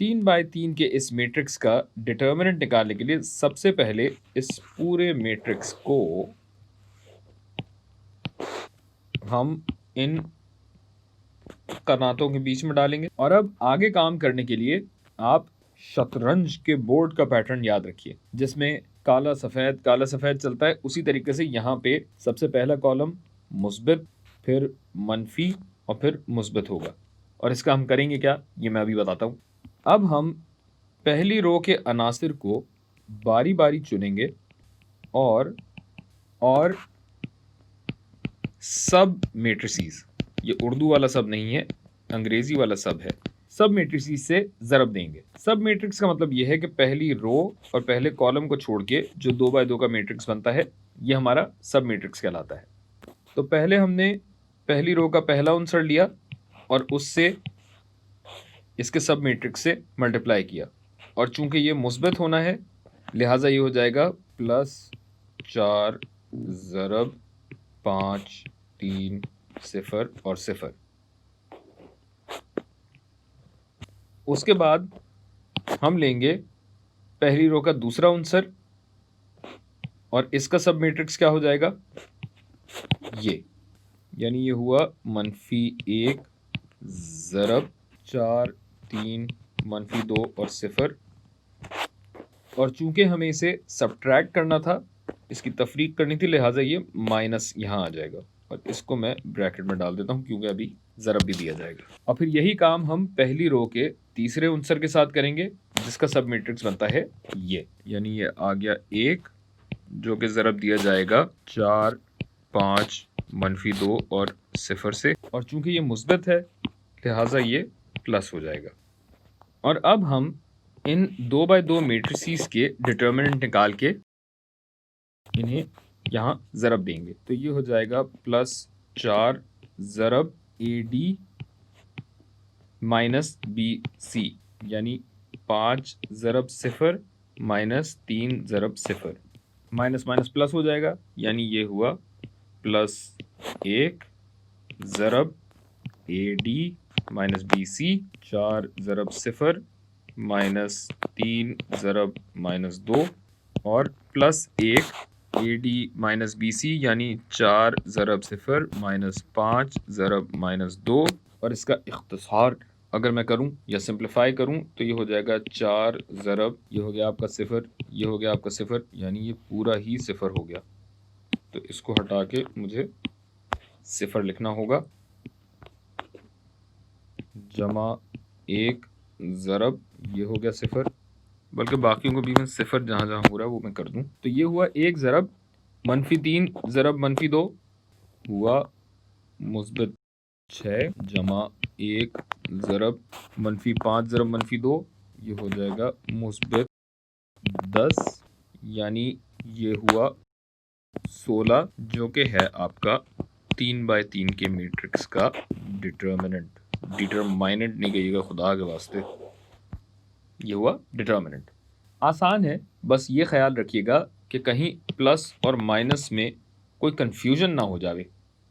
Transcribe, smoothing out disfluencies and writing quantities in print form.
3 bye 3 के इस matrix का डिटर्मिनेंट निकालने के लिए सबसे पहले इस पूरे मैट्रिक्स को हम इन कनातों के बीच में डालेंगे। और अब आगे काम करने के लिए आप शतरंज के बोर्ड का पैटर्न याद रखिए, जिसमें काला सफ़ेद चलता है। उसी तरीके से यहाँ पे सबसे पहला कॉलम मुस्बित, फिर मनफी और फिर मुस्बित होगा। और इसका हम करेंगे क्या, ये मैं अभी बताता हूँ। अब हम पहली रो के अनासिर को बारी बारी चुनेंगे और सब मैट्रिसेस, ये उर्दू वाला सब नहीं है, अंग्रेजी वाला सब है, सब मैट्रिसेस से ज़रब देंगे। सब मैट्रिक्स का मतलब ये है कि पहली रो और पहले कॉलम को छोड़ के जो 2 बाय 2 का मैट्रिक्स बनता है, ये हमारा सब मैट्रिक्स कहलाता है। तो पहले हमने पहली रो का पहला आंसर लिया और उससे इसके सब मैट्रिक्स से मल्टीप्लाई किया, और चूंकि ये मुस्बत होना है लिहाजा ये हो जाएगा +4 ज़रब 5 3 0 और 0। उसके बाद हम लेंगे पहली रो का दूसरा आंसर और इसका सब मैट्रिक्स क्या हो जाएगा, ये, यानी ये हुआ -1 ज़रब 4 3 -2 और 0। और चूंकि हमें इसे सब्ट्रैक्ट करना था, इसकी तफरीक करनी थी, लिहाजा ये माइनस यहाँ आ जाएगा। और इसको मैं ब्रैकेट में डाल देता हूँ क्योंकि अभी ज़रब भी दिया जाएगा। और फिर यही काम हम पहली रो के तीसरे आंसर के साथ करेंगे, जिसका सब मैट्रिक्स बनता है ये, यानी ये आ गया 1, जो कि ज़रब दिया जाएगा 4 5 -2 और 0 से। और चूंकि ये मुस्बत है लिहाजा ये प्लस हो जाएगा। और अब हम इन 2 बाय 2 मैट्रिसेस के डिटर्मिनेंट निकाल के इन्हें यहाँ ज़रब देंगे। तो ये हो जाएगा +4 ज़रब AD -BC, यानी 5 ज़रब 0 -3 ज़रब 0। माइनस माइनस प्लस हो जाएगा, यानी ये हुआ +1 ज़रब AD -BC 4 ज़रब 0 -3 ज़रब -2 और +1 AD -BC, यानी 4 ज़रब 0 -5 ज़रब -2। और इसका इख्तिसार अगर मैं करूं या सिंप्लीफाई करूं तो ये हो जाएगा 4 ज़रब, ये हो गया आपका 0, ये हो गया आपका 0, यानी ये पूरा ही 0 हो गया। तो इसको हटा के मुझे 0 लिखना होगा, जमा 1 ज़रब, ये हो गया 0, बल्कि बाकियों को भी मैं 0 जहाँ जहाँ हो रहा है वो मैं कर दूं। तो ये हुआ 1 ज़रब -3 ज़रब -2 हुआ मुस्बित 6, जमा 1 ज़रब -5 ज़रब -2, ये हो जाएगा मुस्बित 10, यानी ये हुआ 16, जो कि है आपका 3 बाय 3 के मैट्रिक्स का डिटर्मिनेंट। डिटरमाइनेंट नहीं कहिएगा खुदा के वास्ते, ये हुआ डिटर्मिनेंट। आसान है, बस ये ख्याल रखिएगा कि कहीं प्लस और माइनस में कोई कंफ्यूजन ना हो जावे।